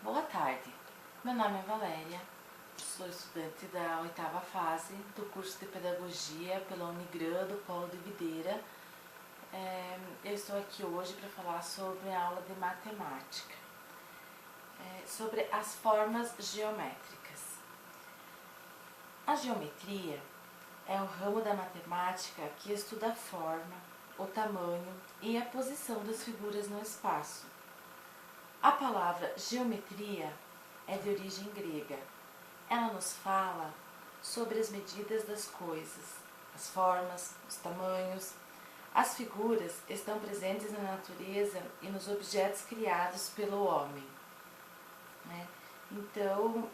Boa tarde, meu nome é Valéria, sou estudante da 8ª fase do curso de Pedagogia pela Unigran do Polo de Videira. Eu estou aqui hoje para falar sobre a aula de matemática, sobre as formas geométricas. A geometria é o ramo da matemática que estuda a forma, o tamanho e a posição das figuras no espaço. A palavra geometria é de origem grega. Ela nos fala sobre as medidas das coisas, as formas, os tamanhos. As figuras estão presentes na natureza e nos objetos criados pelo homem, né? Então,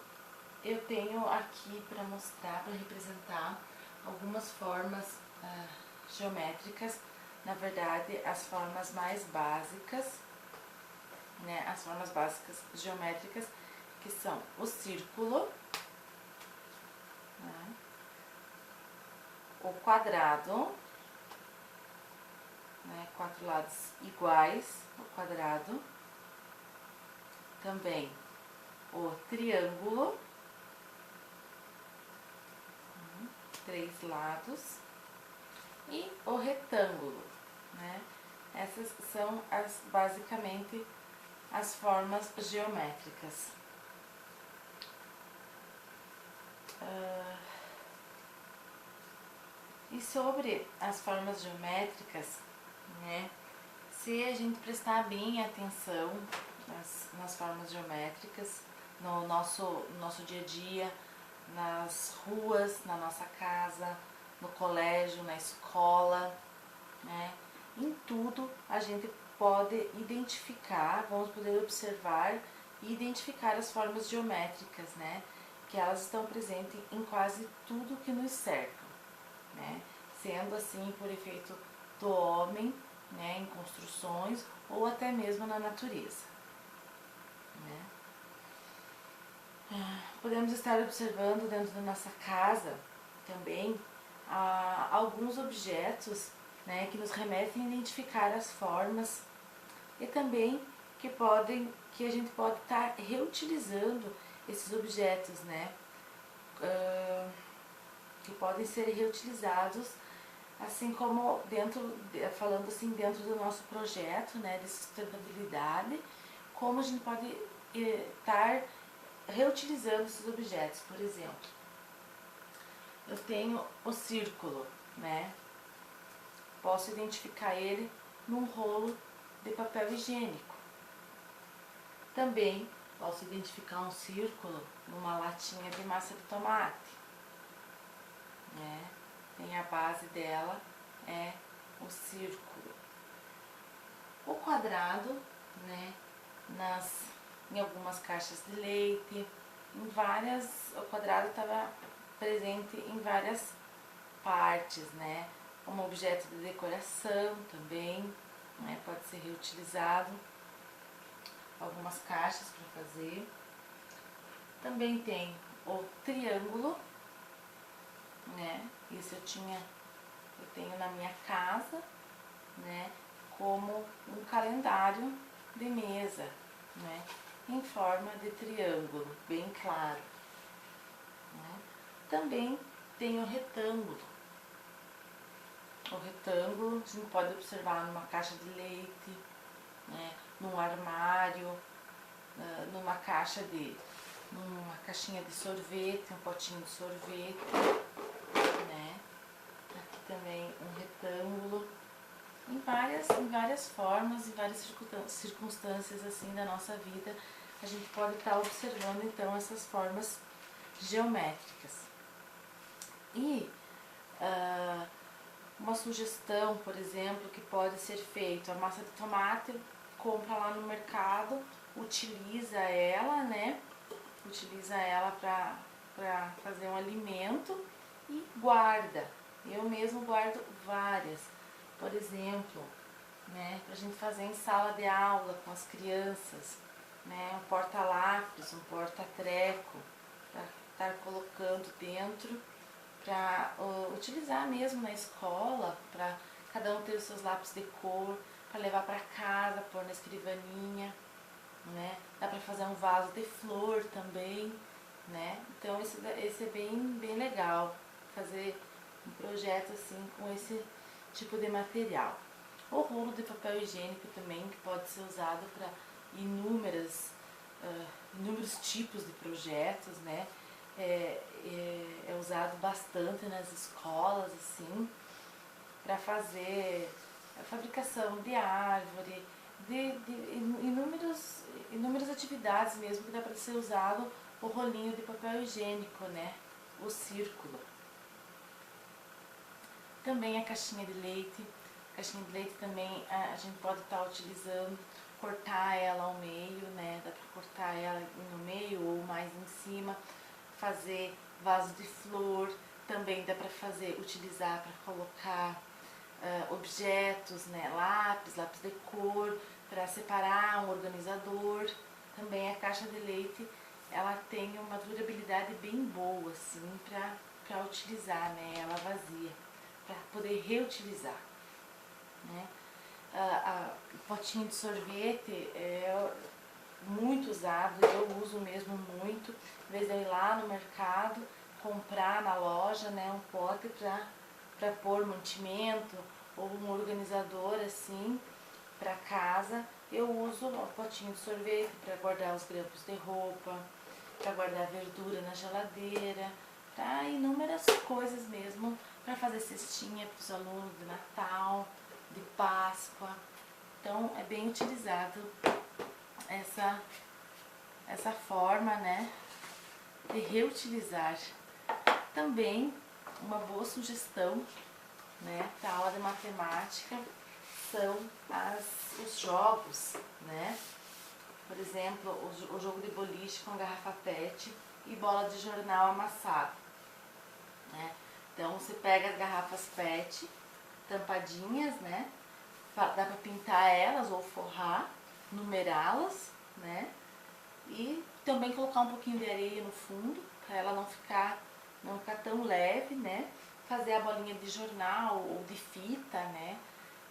eu tenho aqui para mostrar, para representar algumas formas geométricas, na verdade, as formas mais básicas, né? As formas básicas geométricas, que são o círculo, né? O quadrado, né? 4 lados iguais, o quadrado. Também o triângulo, 3 lados. E o retângulo, né? Essas são basicamente as formas geométricas. E sobre as formas geométricas, né? Se a gente prestar bem atenção nas formas geométricas, no nosso dia a dia, nas ruas, na nossa casa, no colégio, na escola, né? Em tudo a gente pode identificar, vamos poder observar e identificar as formas geométricas, né? Que elas estão presentes em quase tudo que nos cerca, né? Sendo assim por efeito do homem, né? Em construções ou até mesmo na natureza, né? Podemos estar observando dentro da nossa casa também alguns objetos, né, que nos remetem a identificar as formas e também que a gente pode estar reutilizando esses objetos, né, que podem ser reutilizados, assim como falando assim dentro do nosso projeto, né, de sustentabilidade, como a gente pode estar reutilizando esses objetos. Por exemplo, eu tenho o círculo, né? Posso identificar ele num rolo de papel higiênico. Também posso identificar um círculo numa latinha de massa de tomate, né? Tem a base dela, é o círculo. O quadrado, né? Em algumas caixas de leite, o quadrado estava presente em várias partes, né? Como objeto de decoração também, né? Pode ser reutilizado. Algumas caixas para fazer. Também tem o triângulo, né? Isso eu tenho na minha casa, né? Como um calendário de mesa, né? Em forma de triângulo, bem claro, né? Também tem o retângulo. O retângulo a gente pode observar numa caixa de leite, né? Num armário, numa caixinha de sorvete, um potinho de sorvete, né? Aqui também um retângulo. Em várias formas, em várias circunstâncias assim da nossa vida, a gente pode estar observando então essas formas geométricas. E uma sugestão, por exemplo, que pode ser feito: a massa de tomate, compra lá no mercado, utiliza ela, né? Utiliza ela para fazer um alimento e guarda. Eu mesmo guardo várias. Por exemplo, né, para a gente fazer em sala de aula com as crianças, né, um porta-lápis, um porta-treco, para estar colocando dentro, para utilizar mesmo na escola, para cada um ter os seus lápis de cor, para levar para casa, pôr na escrivaninha, né? Dá para fazer um vaso de flor também, né? Então esse é bem legal, fazer um projeto assim com esse tipo de material. O rolo de papel higiênico também, que pode ser usado para inúmeros tipos de projetos, né? É usado bastante nas escolas, assim, para fazer a fabricação de árvore, de inúmeras atividades mesmo, que dá para ser usado o rolinho de papel higiênico, né? O círculo. Também a caixinha de leite. A caixinha de leite também a gente pode estar utilizando, cortar ela ao meio, né? Dá para cortar ela no meio ou mais em cima, fazer vaso de flor, também dá para utilizar para colocar objetos, né? Lápis de cor, para separar um organizador. Também a caixa de leite, ela tem uma durabilidade bem boa, assim, para utilizar, né? Ela vazia, para poder reutilizar, né? O potinho de sorvete é muito usado, eu uso mesmo muito, em vez de eu ir lá no mercado, comprar na loja, né, um pote para pôr mantimento ou um organizador assim para casa, eu uso o potinho de sorvete para guardar os grampos de roupa, para guardar verdura na geladeira, para inúmeras coisas mesmo, para fazer cestinha para os alunos de Natal, de Páscoa. Então é bem utilizado essa forma, né, de reutilizar. Também uma boa sugestão, né, para a aula de matemática são os jogos, né? Por exemplo, o jogo de boliche com garrafa PET e bola de jornal amassado, né? Então você pega as garrafas PET tampadinhas, né? Dá para pintar elas ou forrar, numerá-las, né? E também colocar um pouquinho de areia no fundo, para ela não ficar tão leve, né? Fazer a bolinha de jornal ou de fita, né?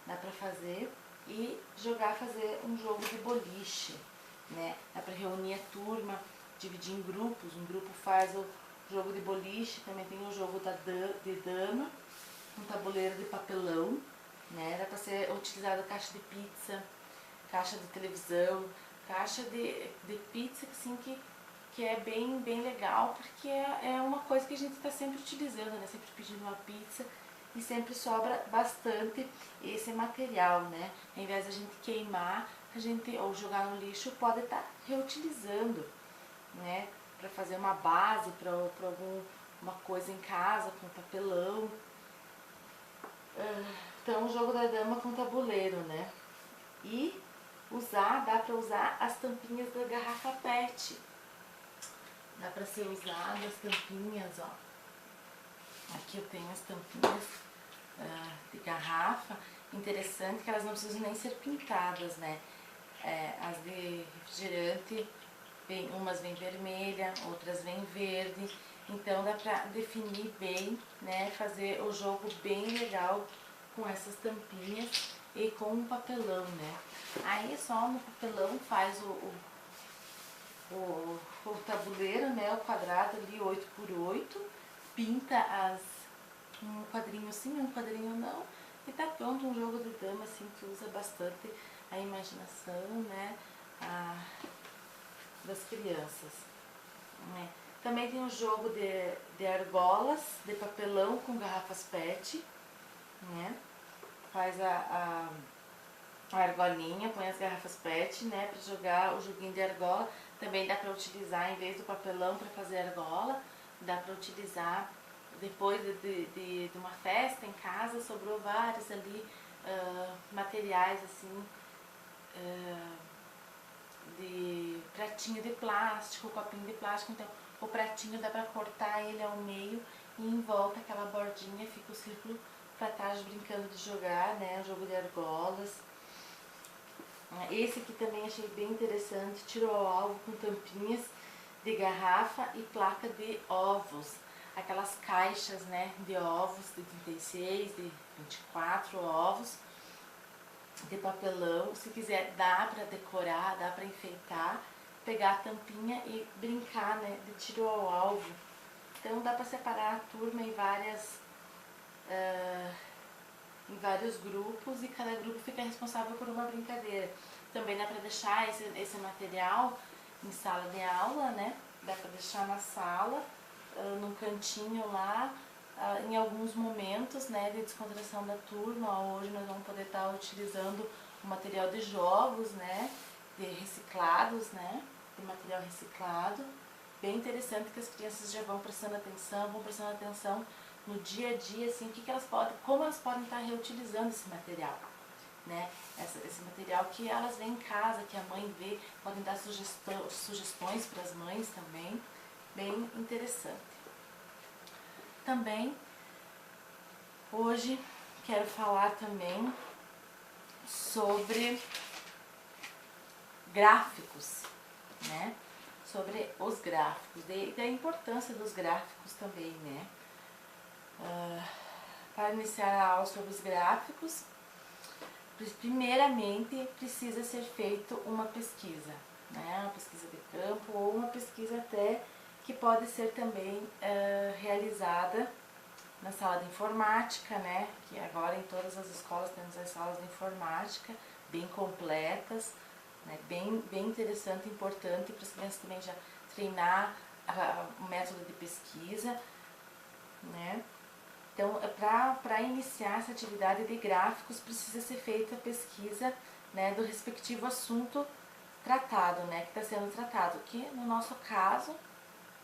Dá pra fazer. E fazer um jogo de boliche, né? Dá pra reunir a turma, dividir em grupos. Um grupo faz o jogo de boliche, também tem o jogo de dama, um tabuleiro de papelão, né? Dá pra ser utilizado caixa de pizza, caixa de televisão, caixa de pizza, assim, que é bem legal, porque é uma coisa que a gente está sempre utilizando, né? Sempre pedindo uma pizza e sempre sobra bastante esse material, né? Ao invés de a gente queimar, ou jogar no lixo, pode estar reutilizando, né? Para fazer uma base para alguma coisa em casa, com papelão. Então, o jogo da dama com tabuleiro, né? E dá para usar as tampinhas da garrafa PET. Dá para ser usado as tampinhas, ó. Aqui eu tenho as tampinhas de garrafa. Interessante que elas não precisam nem ser pintadas, né? As de refrigerante, umas vêm vermelha, outras vêm verde. Então dá para definir bem, né? Fazer o jogo bem legal com essas tampinhas e com um papelão, né? Aí só no papelão faz o tabuleiro, né, o quadrado ali 8x8, pinta um quadrinho sim, um quadrinho não, e tá pronto um jogo de dama assim que usa bastante a imaginação, né, das crianças, né. Também tem um jogo de argolas, de papelão com garrafas PET, né, faz a argolinha, põe as garrafas PET, né, para jogar o joguinho de argola. Também dá para utilizar, em vez do papelão para fazer argola, dá para utilizar depois de uma festa em casa, sobrou vários ali materiais assim, de pratinho de plástico, copinho de plástico. Então o pratinho dá para cortar ele ao meio e em volta aquela bordinha fica o círculo para estar brincando de jogar, né, o jogo de argolas. Esse aqui também achei bem interessante, tiro ao alvo com tampinhas de garrafa e placa de ovos. Aquelas caixas, né, de ovos de 36, de 24 ovos, de papelão. Se quiser dá para decorar, dá para enfeitar pegar a tampinha e brincar, né, de tiro ao alvo. Então dá para separar a turma em vários grupos e cada grupo fica responsável por uma brincadeira. Também dá para deixar esse material em sala de aula, né? Dá para deixar na sala, num cantinho lá, em alguns momentos, né, de descontração da turma. Hoje nós vamos poder estar utilizando o material de jogos, né, de reciclados, né, de material reciclado. Bem interessante que as crianças já vão prestando atenção no dia a dia, assim, como elas podem estar reutilizando esse material, né? Esse material que elas veem em casa, que a mãe vê, podem dar sugestões para as mães também, bem interessante. Também, hoje, quero falar também sobre gráficos, né? Sobre os gráficos, da importância dos gráficos também, né? Para iniciar a aula sobre os gráficos, primeiramente precisa ser feita uma pesquisa, né? Uma pesquisa de campo ou uma pesquisa até que pode ser também realizada na sala de informática, né? Que agora em todas as escolas temos as salas de informática bem completas, né? Bem interessante e importante para as crianças também já treinar o método de pesquisa, né? Então, para iniciar essa atividade de gráficos, precisa ser feita a pesquisa, né, do respectivo assunto tratado, né, que está sendo tratado, que no nosso caso,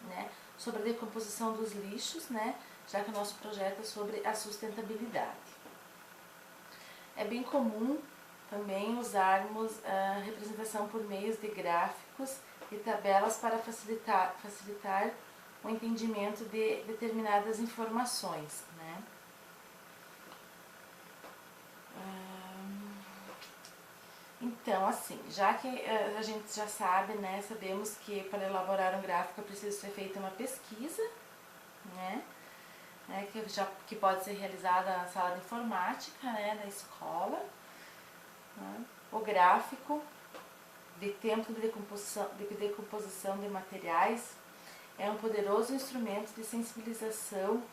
né, sobre a decomposição dos lixos, né, já que o nosso projeto é sobre a sustentabilidade. É bem comum também usarmos a representação por meios de gráficos e tabelas para facilitar o entendimento de determinadas informações, né? Então, assim, já que a gente já sabe, né, sabemos que para elaborar um gráfico é preciso ser feita uma pesquisa, né, que pode ser realizada na sala de informática, né, na escola, né? O gráfico de tempo de decomposição de materiais é um poderoso instrumento de sensibilização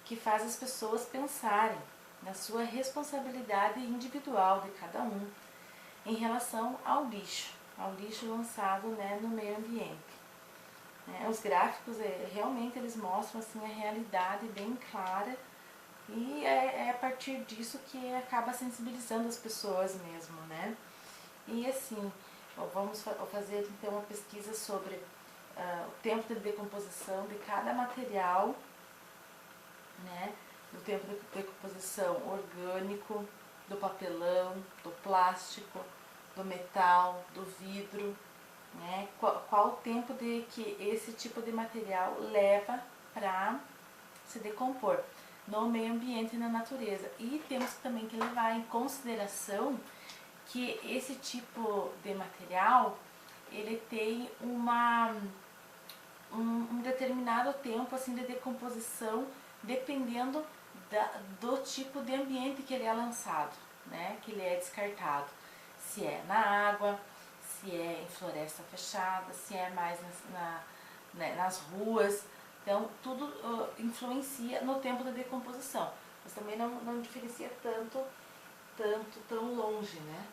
que faz as pessoas pensarem na sua responsabilidade individual de cada um em relação ao lixo lançado, né, no meio ambiente. Os gráficos realmente eles mostram assim, a realidade bem clara e é a partir disso que acaba sensibilizando as pessoas mesmo, né? E assim, vamos fazer então uma pesquisa sobre o tempo de decomposição de cada material, né? Do tempo de decomposição orgânico, do papelão, do plástico, do metal, do vidro, né? Qual o tempo de que esse tipo de material leva para se decompor no meio ambiente e na natureza. E temos também que levar em consideração que esse tipo de material ele tem um determinado tempo assim, de decomposição dependendo do tipo de ambiente que ele é lançado, né? Que ele é descartado. Se é na água, se é em floresta fechada, se é mais nas ruas. Então, tudo influencia no tempo da decomposição. Mas também não diferencia tão longe, né?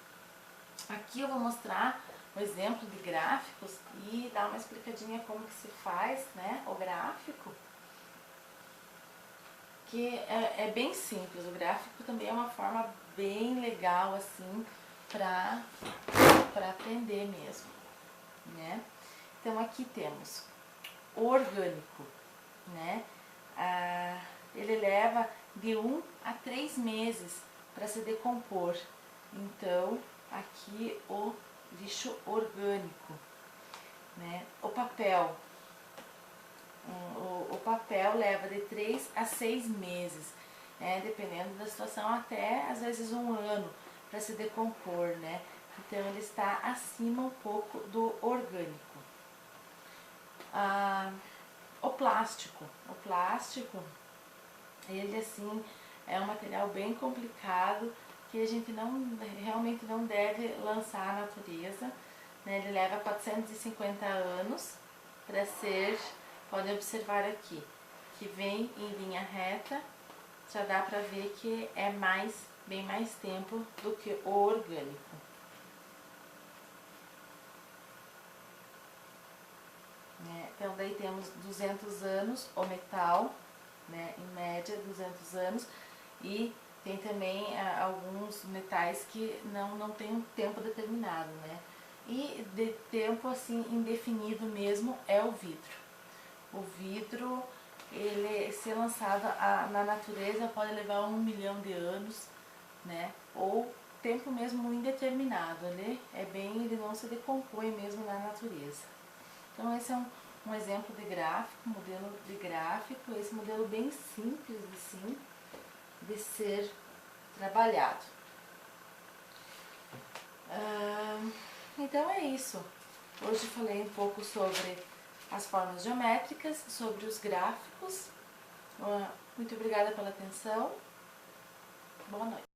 Aqui eu vou mostrar um exemplo de gráficos e dar uma explicadinha como que se faz, né, o gráfico. Que é bem simples, o gráfico também é uma forma bem legal, assim, para aprender mesmo, né? Então aqui temos o orgânico, né? Ele leva de 1 a 3 meses para se decompor. Então, aqui o lixo orgânico, né? O papel. O papel leva de 3 a 6 meses, né? Dependendo da situação, até às vezes 1 ano para se decompor, né? Então ele está acima um pouco do orgânico. O plástico, ele assim é um material bem complicado que a gente realmente não deve lançar à natureza, né? Ele leva 450 anos para ser, podem observar aqui, que vem em linha reta, já dá para ver que é bem mais tempo do que o orgânico. Então daí temos 200 anos o metal, né, em média 200 anos, e tem também alguns metais que não tem um tempo determinado, né? E de tempo assim indefinido mesmo é o vidro. O vidro, ele ser lançado na natureza pode levar 1 milhão de anos, né? Ou tempo mesmo indeterminado, né? Ele não se decompõe mesmo na natureza. Então esse é um exemplo de gráfico, modelo de gráfico, esse modelo bem simples assim, de ser trabalhado. Então é isso. Hoje falei um pouco sobre as formas geométricas, sobre os gráficos. Muito obrigada pela atenção. Boa noite.